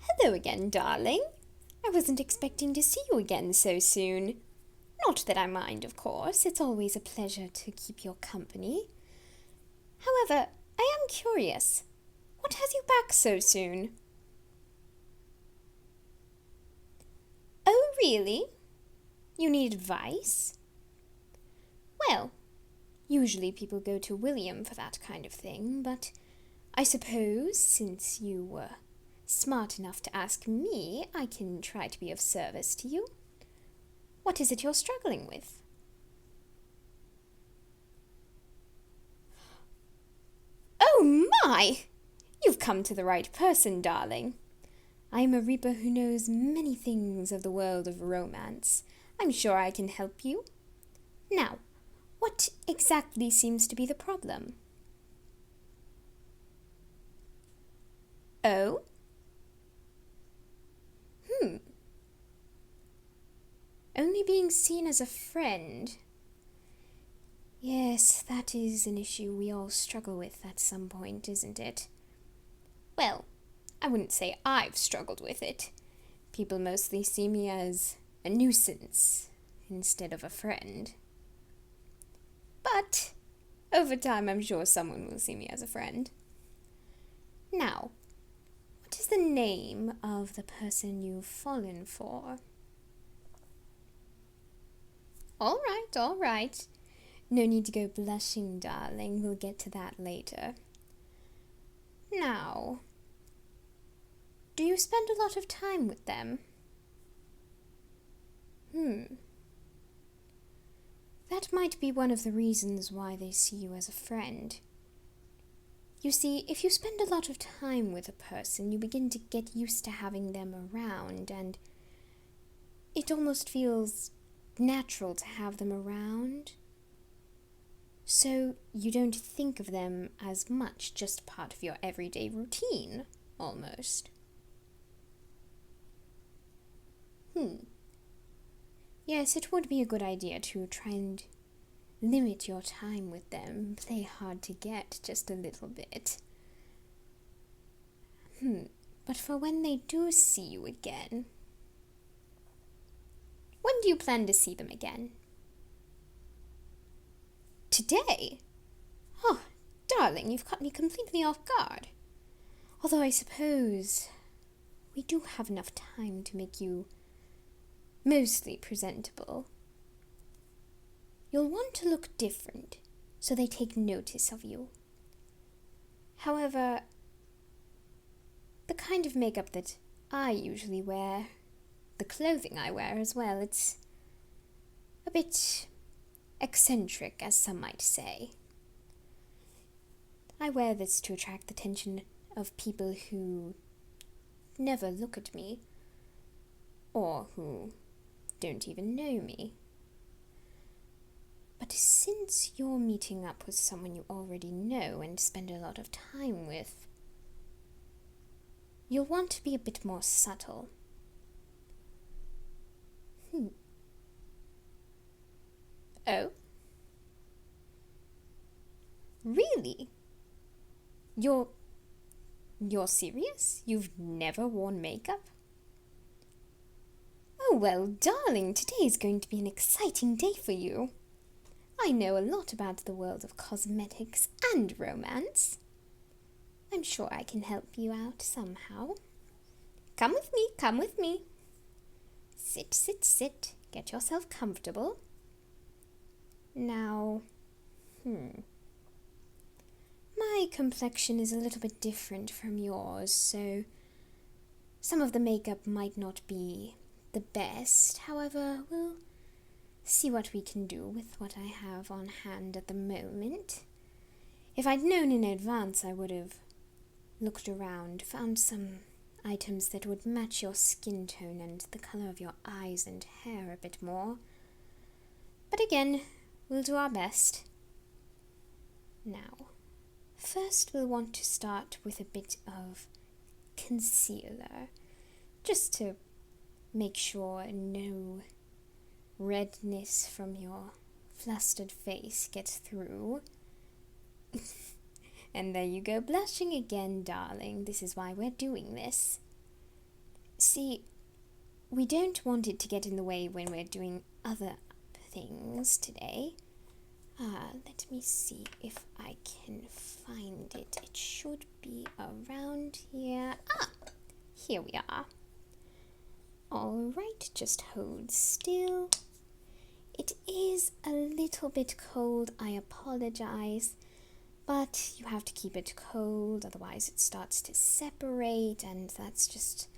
Hello again, darling. I wasn't expecting to see you again so soon. Not that I mind, of course. It's always a pleasure to keep your company. However, I am curious. What has you back so soon? Oh, really? You need advice? Well, usually people go to William for that kind of thing, but I suppose since you were smart enough to ask me, I can try to be of service to you. What is it you're struggling with? Oh my! You've come to the right person, darling. I am a reaper who knows many things of the world of romance. I'm sure I can help you. Now, what exactly seems to be the problem? Oh? Only being seen as a friend. Yes, that is an issue we all struggle with at some point, isn't it? Well, I wouldn't say I've struggled with it. People mostly see me as a nuisance instead of a friend. But over time, I'm sure someone will see me as a friend. Now, what is the name of the person you've fallen for? All right. No need to go blushing, darling. We'll get to that later. Now, do you spend a lot of time with them? That might be one of the reasons why they see you as a friend. You see, if you spend a lot of time with a person, you begin to get used to having them around, and it almost feels natural to have them around. So you don't think of them as much, just part of your everyday routine, almost. Yes, it would be a good idea to try and limit your time with them, play hard to get just a little bit. But for when they do see you again, when do you plan to see them again? Today? Oh, darling, you've caught me completely off guard. Although I suppose we do have enough time to make you mostly presentable. You'll want to look different, so they take notice of you. However, the kind of makeup that I usually wear, the clothing I wear as well, it's a bit eccentric, as some might say. I wear this to attract the attention of people who never look at me, or who don't even know me. But since you're meeting up with someone you already know and spend a lot of time with, you'll want to be a bit more subtle. Oh? Really? You're serious? You've never worn makeup? Oh, well, darling, today is going to be an exciting day for you. I know a lot about the world of cosmetics and romance. I'm sure I can help you out somehow. Come with me. Sit. Get yourself comfortable. Now, my complexion is a little bit different from yours, so some of the makeup might not be the best. However, we'll see what we can do with what I have on hand at the moment. If I'd known in advance, I would have looked around, found some items that would match your skin tone and the color of your eyes and hair a bit more. But again, we'll do our best. Now, first we'll want to start with a bit of concealer, just to make sure no redness from your flustered face gets through. And there you go, blushing again, darling. This is why we're doing this. See, we don't want it to get in the way when we're doing other things today. Let me see if I can find it. It should be around here. Here we are. Alright, just hold still. It is a little bit cold, I apologize, but you have to keep it cold, otherwise it starts to separate, and that's just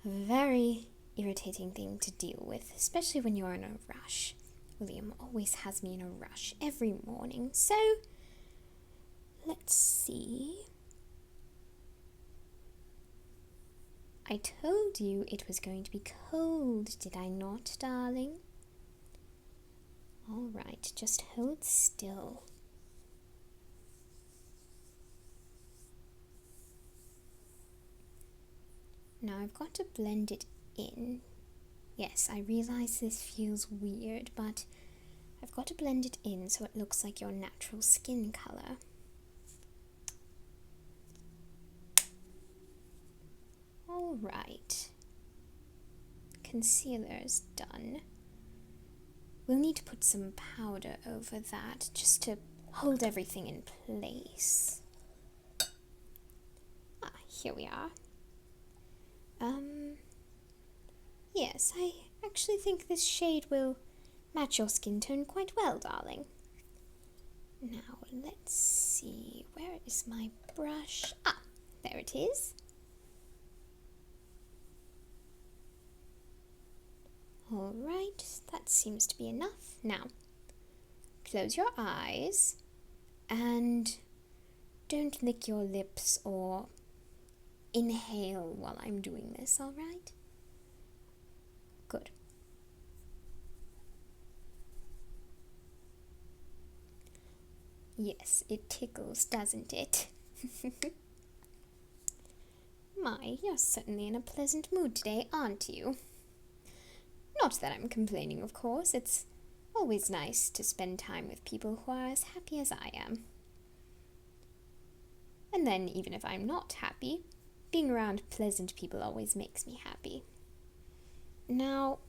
a very irritating thing to deal with, especially when you're in a rush. William always has me in a rush every morning, so let's see. I told you it was going to be cold, did I not, darling? Alright, just hold still. Now I've got to blend it in. Yes, I realize this feels weird, but I've got to blend it in so it looks like your natural skin color. Alright. Concealer's done. We'll need to put some powder over that just to hold everything in place. Here we are. Yes, I actually think this shade will match your skin tone quite well, darling. Now, let's see, where is my brush? There it is. Alright, that seems to be enough. Now, close your eyes and don't lick your lips or inhale while I'm doing this, alright? Good. Yes, it tickles, doesn't it? My, you're certainly in a pleasant mood today, aren't you? Not that I'm complaining, of course. It's always nice to spend time with people who are as happy as I am. And then, even if I'm not happy, being around pleasant people always makes me happy. Now,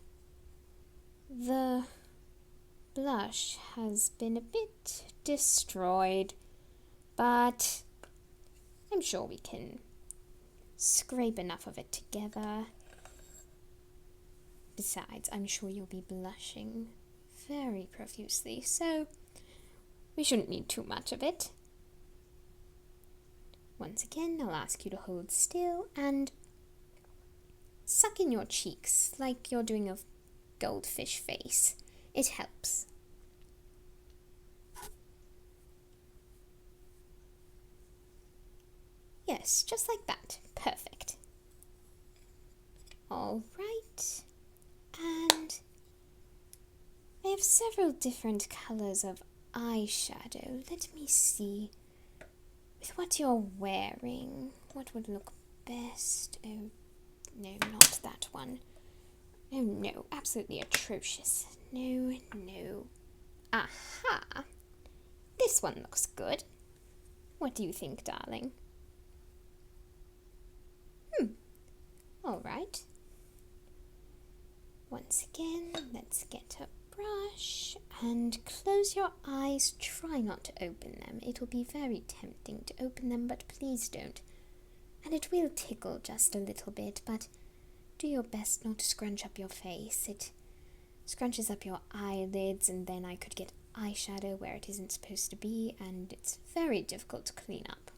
the blush has been a bit destroyed, but I'm sure we can scrape enough of it together. Besides, I'm sure you'll be blushing very profusely, so we shouldn't need too much of it. Once again, I'll ask you to hold still and suck in your cheeks like you're doing a goldfish face. It helps. Yes, just like that. Perfect. All right. And I have several different colors of eyeshadow. Let me see. With what you're wearing, what would look best? Oh, no, not that one. Oh, no, absolutely atrocious. No, no. Aha! This one looks good. What do you think, darling? All right. Once again, let's get a brush and close your eyes. Try not to open them. It will be very tempting to open them, but please don't. And it will tickle just a little bit, but do your best not to scrunch up your face. It scrunches up your eyelids, and then I could get eyeshadow where it isn't supposed to be, and it's very difficult to clean up.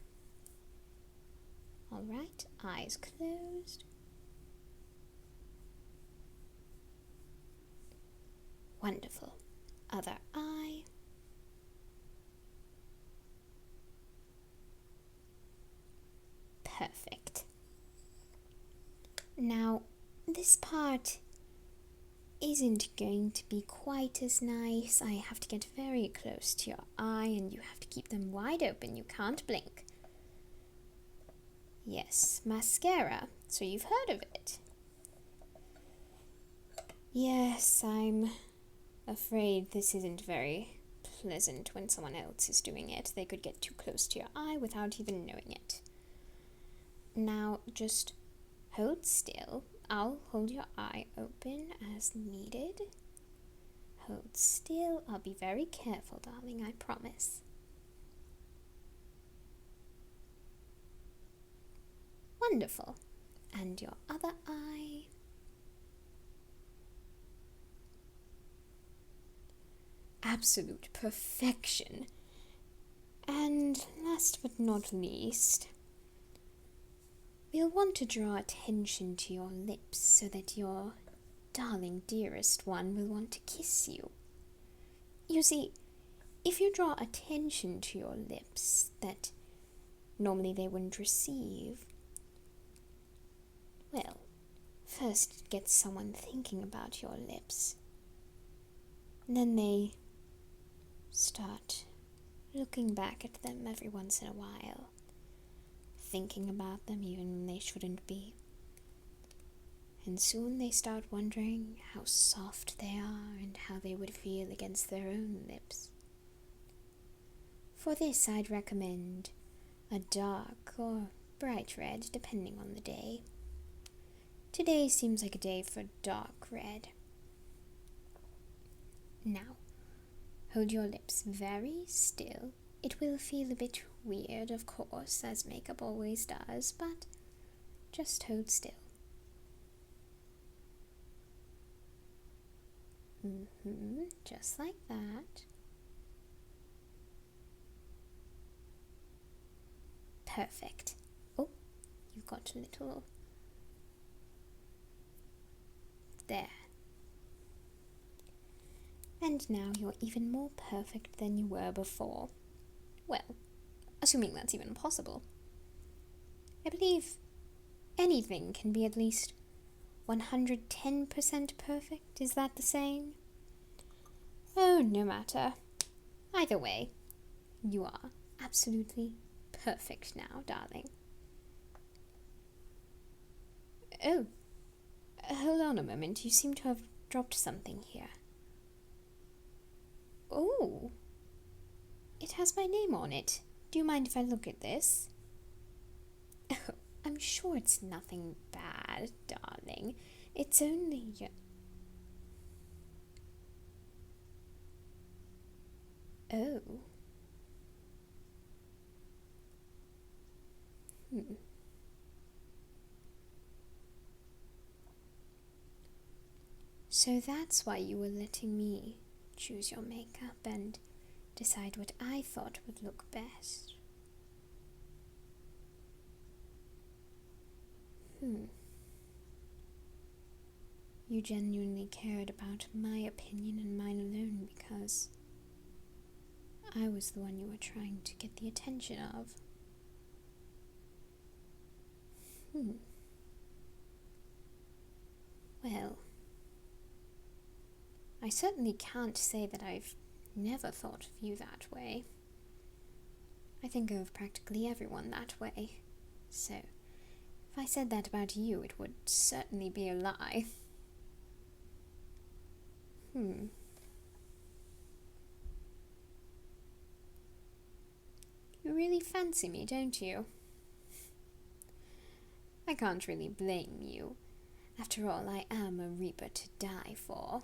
Alright, eyes closed. Wonderful. Other eye. Perfect. Now, this part isn't going to be quite as nice. I have to get very close to your eye and you have to keep them wide open. You can't blink. Yes, mascara. So you've heard of it. Yes, I'm afraid this isn't very pleasant when someone else is doing it. They could get too close to your eye without even knowing it. Now, just Hold still. I'll hold your eye open as needed. Hold still. I'll be very careful, darling, I promise. Wonderful. And your other eye. Absolute perfection. And last but not least, we'll want to draw attention to your lips so that your darling dearest one will want to kiss you. You see, if you draw attention to your lips that normally they wouldn't receive, well, first it gets someone thinking about your lips. And then they start looking back at them every once in a while, thinking about them even when they shouldn't be. And soon they start wondering how soft they are and how they would feel against their own lips. For this, I'd recommend a dark or bright red, depending on the day. Today seems like a day for dark red. Now, hold your lips very still. It will feel a bit weird, of course, as makeup always does, but just hold still. Just like that. Perfect. Oh, you've got a little... There. And now you're even more perfect than you were before. Well, assuming that's even possible. I believe anything can be at least 110% perfect. Is that the same? Oh, no matter. Either way, you are absolutely perfect now, darling. Oh, hold on a moment. You seem to have dropped something here. Oh, it has my name on it. Do you mind if I look at this? Oh, I'm sure it's nothing bad, darling. It's only... Oh. So that's why you were letting me choose your makeup and decide what I thought would look best. You genuinely cared about my opinion and mine alone because I was the one you were trying to get the attention of. Well, I certainly can't say that I've never thought of you that way. I think of practically everyone that way. So, if I said that about you, it would certainly be a lie. You really fancy me, don't you? I can't really blame you. After all, I am a reaper to die for.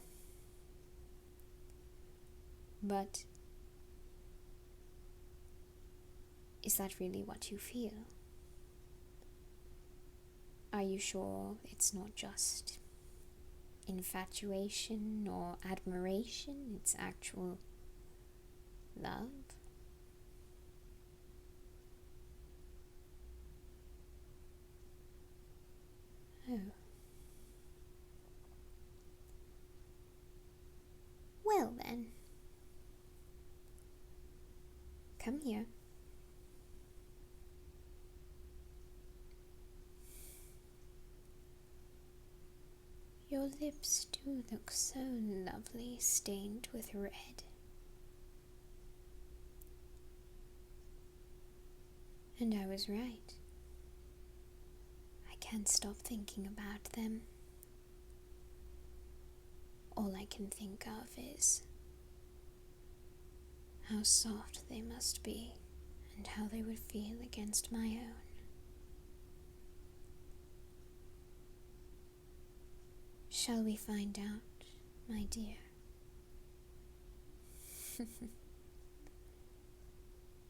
But is that really what you feel? Are you sure it's not just infatuation or admiration? It's actual love? Oh. Well then. Come here. Your lips do look so lovely, stained with red. And I was right. I can't stop thinking about them. All I can think of is how soft they must be and how they would feel against my own. shall we find out, my dear?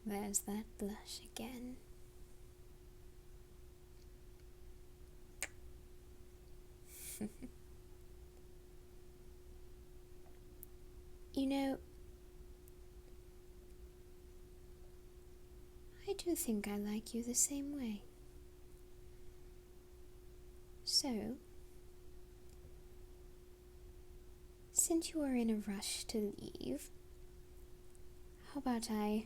There's that blush again. You know, I do think I like you the same way. So, since you are in a rush to leave, how about I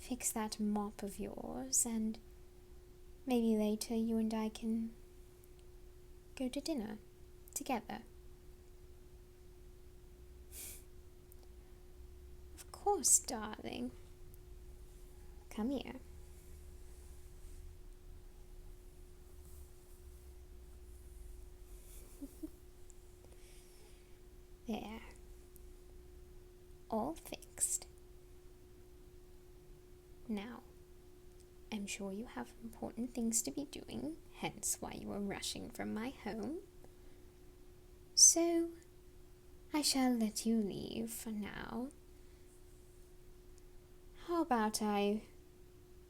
fix that mop of yours, and maybe later you and I can go to dinner together. Of course, darling. Come here. There. All fixed. Now, I'm sure you have important things to be doing, hence why you are rushing from my home. So, I shall let you leave for now. How about I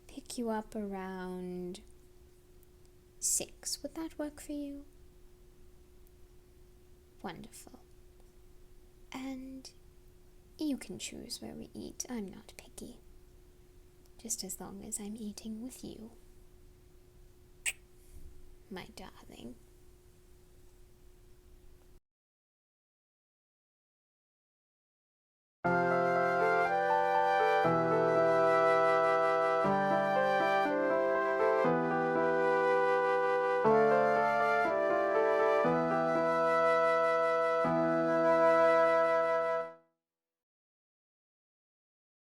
pick you up around 6? Would that work for you? Wonderful. And you can choose where we eat. I'm not picky. Just as long as I'm eating with you. My darling.